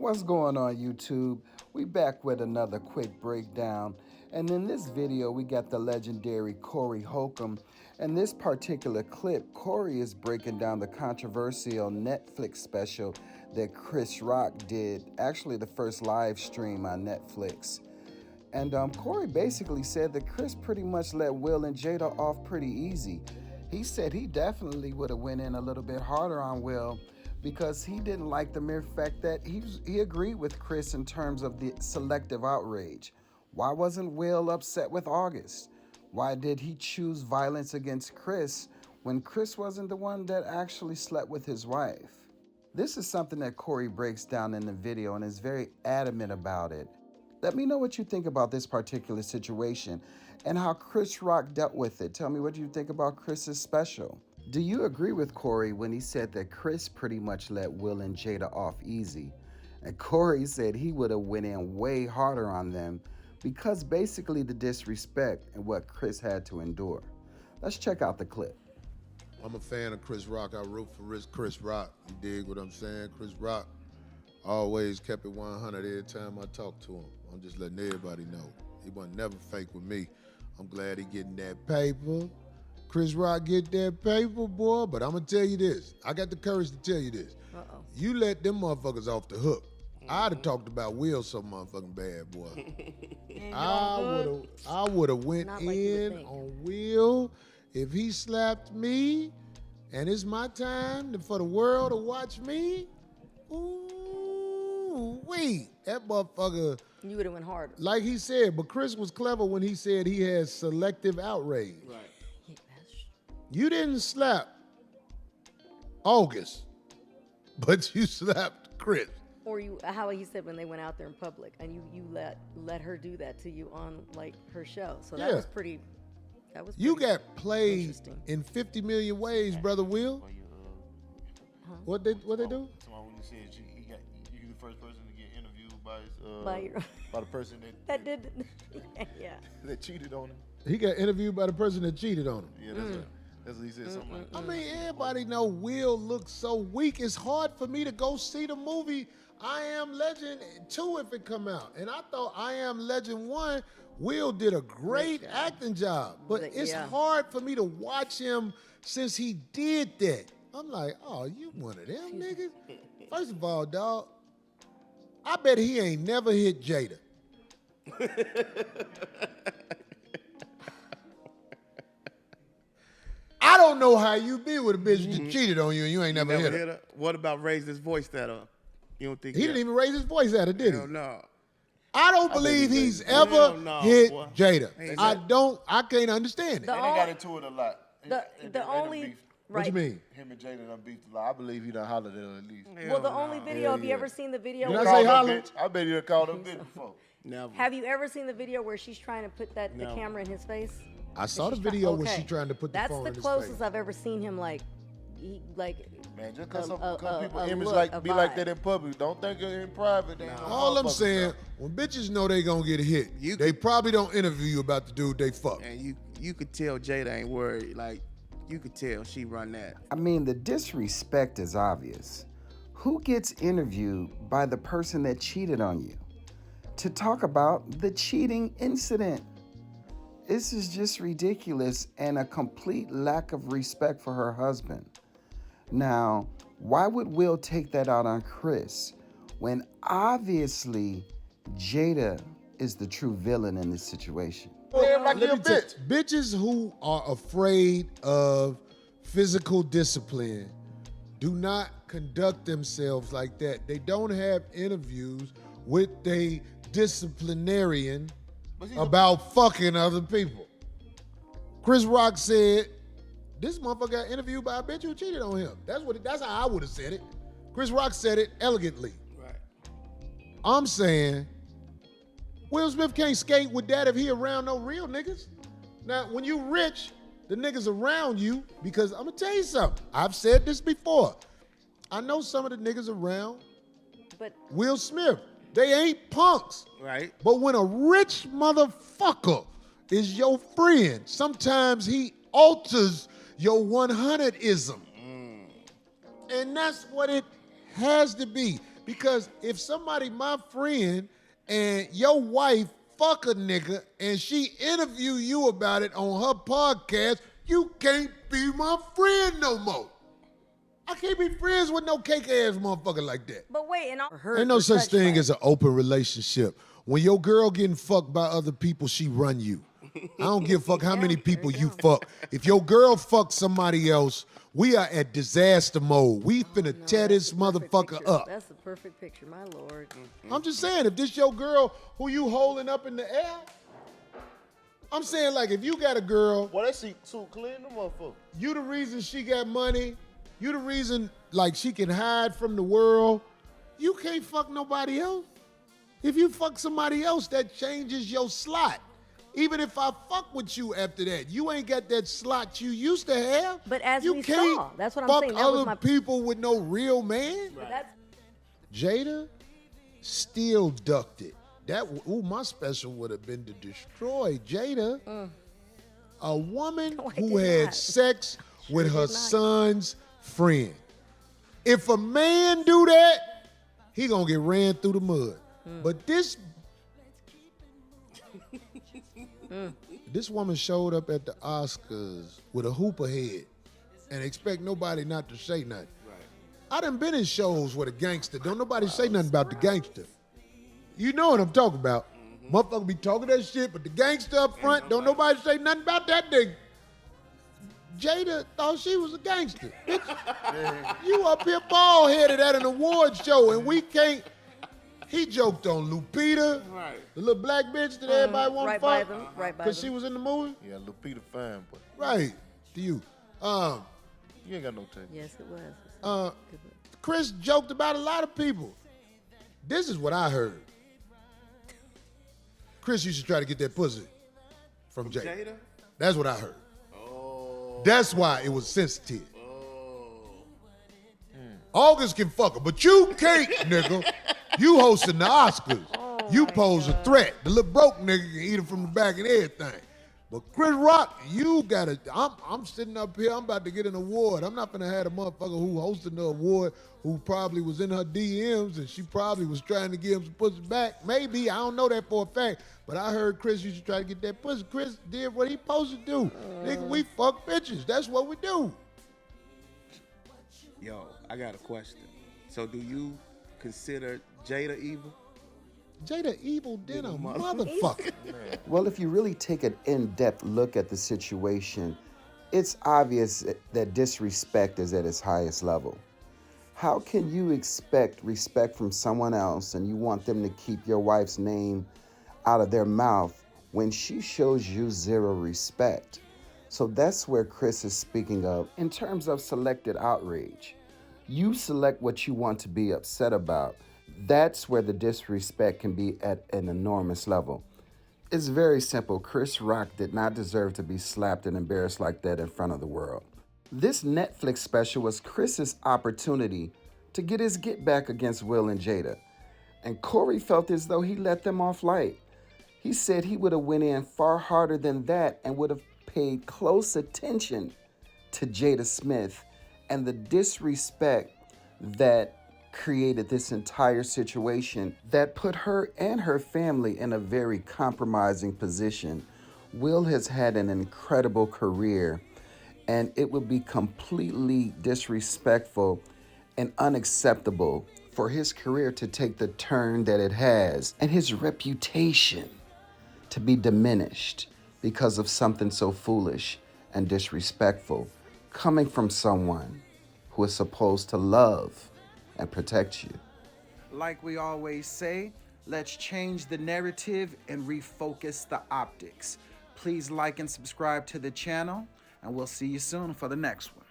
What's going on, YouTube? We back with another quick breakdown. And in this video, we got the legendary Corey Holcomb. In this particular clip, Corey is breaking down the controversial Netflix special that Chris Rock did, actually the first live stream on Netflix. And Corey basically said that Chris pretty much let Will and Jada off pretty easy. He said he definitely would have went in a little bit harder on Will because he didn't like the mere fact that he agreed with Chris in terms of the selective outrage. Why wasn't Will upset with August? Why did he choose violence against Chris when Chris wasn't the one that actually slept with his wife? This is something that Corey breaks down in the video and is very adamant about it. Let me know what you think about this particular situation and how Chris Rock dealt with it. Tell me what you think about Chris's special. Do you agree with Corey when he said that Chris pretty much let Will and Jada off easy? And Corey said he would have went in way harder on them because basically the disrespect and what Chris had to endure. Let's check out the clip. I'm a fan of Chris Rock. I root for Chris Rock. You dig what I'm saying? Chris Rock always kept it 100 every time I talk to him. I'm just letting everybody know. He wasn't never fake with me. I'm glad he getting that paper. Chris Rock get that paper, boy. But I'm going to tell you this. I got the courage to tell you this. You let them motherfuckers off the hook. I'd have talked about Will so motherfucking bad, boy. I would have went in on Will if he slapped me and it's my time for the world to watch me. Ooh, wait. That motherfucker. You would have went harder. Like he said, but Chris was clever when he said he has selective outrage. Right. You didn't slap August, but you slapped Chris. Or you, how he said when they went out there in public, and you let her do that to you on like her show. So that was pretty. That was. You got played in 50 million ways, brother Will. What they do? So when you said you the first person to get interviewed by the person that did. Yeah. that cheated on him. He got interviewed by the person that cheated on him. Yeah, that's what he said. Something like that. I mean, everybody know Will looks so weak. It's hard for me to go see the movie I Am Legend 2 if it come out. And I thought I Am Legend 1, Will did a great acting job. But it's hard for me to watch him since he did that. I'm like, oh, you one of them niggas? First of all, dog, I bet he ain't never hit Jada. I don't know how you be with a bitch that cheated on you and you ain't never hit her. What about raised his voice at her? You don't think he didn't even raise his voice at her, did he? Hell no. I don't believe he's ever hit Jada. Exactly. I can't understand it. And they got into it a lot. The only What you mean? Him and Jada done beefed a lot. I believe he done hollered at her at least. Well, the only video. Have you ever seen the video? Did I say holler? I bet he done called her bitch before. Never. Have you ever seen the video where she's trying to put the camera in his face? I saw the video where she's trying to put the phone in his face. That's the closest I've ever seen him like. Man, just because people image be like that in public, don't think it in private. All I'm saying, when bitches know they gonna get hit, they probably don't interview you about the dude they fuck. And you could tell Jada ain't worried. Like, you could tell she run that. I mean, the disrespect is obvious. Who gets interviewed by the person that cheated on you to talk about the cheating incident? This is just ridiculous and a complete lack of respect for her husband. Now, why would Will take that out on Chris when obviously Jada is the true villain in this situation? Bitches who are afraid of physical discipline do not conduct themselves like that. They don't have interviews with a disciplinarian about fucking other people. Chris Rock said, this motherfucker got interviewed by a bitch who cheated on him. That's how I would have said it. Chris Rock said it elegantly. Right. I'm saying Will Smith can't skate with that if he around no real niggas. Now, when you rich, the niggas around you, because I'm gonna tell you something. I've said this before. I know some of the niggas around Will Smith. They ain't punks. Right. But when a rich motherfucker is your friend, sometimes he alters your 100-ism. And that's what it has to be. Because if somebody, my friend, and your wife fuck a nigga and she interview you about it on her podcast, you can't be my friend no more. I can't be friends with no cake-ass motherfucker like that. But wait, and Ain't no such thing as an open relationship. When your girl getting fucked by other people, she run you. I don't give a fuck how many people you fuck. If your girl fucks somebody else, we are at disaster mode. We finna tear this motherfucker up. That's the perfect picture, my lord. I'm just saying, if this your girl who you holding up in the air, I'm saying, like, if you got a girl, well, that shit too clean, the motherfucker. You the reason she got money. You the reason, like, she can hide from the world. You can't fuck nobody else. If you fuck somebody else, that changes your slot. Even if I fuck with you after that, you ain't got that slot you used to have. But as you we can't saw, that's what I'm fuck saying. That other people with no real man. Right. Jada still ducked it. My special would have been to destroy Jada. A woman who had sex with her son's friend. If a man do that, he gonna get ran through the mud. But this woman showed up at the Oscars with a hooper head and expect nobody not to say nothing. Right. I done been in shows with a gangster. Don't nobody say nothing about the gangster. You know what I'm talking about. Motherfucker be talking that shit, but the gangster up front, don't nobody say nothing about that nigga. Jada thought she was a gangster. You up here bald-headed at an award show, and we can't. He joked on Lupita, the little black bitch that everybody want to fuck. Because she was in the movie? Yeah, Lupita fine, but. Right. To you. You ain't got no taste. Yes, it was. Chris joked about a lot of people. This is what I heard. Chris used to try to get that pussy from Jada. That's what I heard. Oh. That's why it was sensitive. August can fuck her, but you can't, nigga. You hosting the Oscars. You pose a threat. The little broke nigga can eat it from the back and everything. But Chris Rock, you gotta, I'm sitting up here, I'm about to get an award. I'm not gonna have a motherfucker who hosted the award who probably was in her DMs and she probably was trying to get him some pussy back. Maybe, I don't know that for a fact. But I heard Chris used to try to get that pussy. Chris did what he supposed to do. Nigga, we fuck bitches. That's what we do. Yo, I got a question. So do you consider Jada evil? Jada evil than a motherfucker. Well, if you really take an in-depth look at the situation, it's obvious that disrespect is at its highest level. How can you expect respect from someone else and you want them to keep your wife's name out of their mouth when she shows you zero respect? So that's where Chris is speaking of in terms of selected outrage. You select what you want to be upset about. That's where the disrespect can be at an enormous level. It's very simple. Chris Rock did not deserve to be slapped and embarrassed like that in front of the world. This Netflix special was Chris's opportunity to get his get back against Will and Jada. And Corey felt as though he let them off light. He said he would have went in far harder than that and would have paid close attention to Jada Smith and the disrespect that created this entire situation that put her and her family in a very compromising position. Will has had an incredible career, and it would be completely disrespectful and unacceptable for his career to take the turn that it has and his reputation to be diminished because of something so foolish and disrespectful coming from someone who is supposed to love and protect you. Like we always say, let's change the narrative and refocus the optics. Please like and subscribe to the channel, and we'll see you soon for the next one.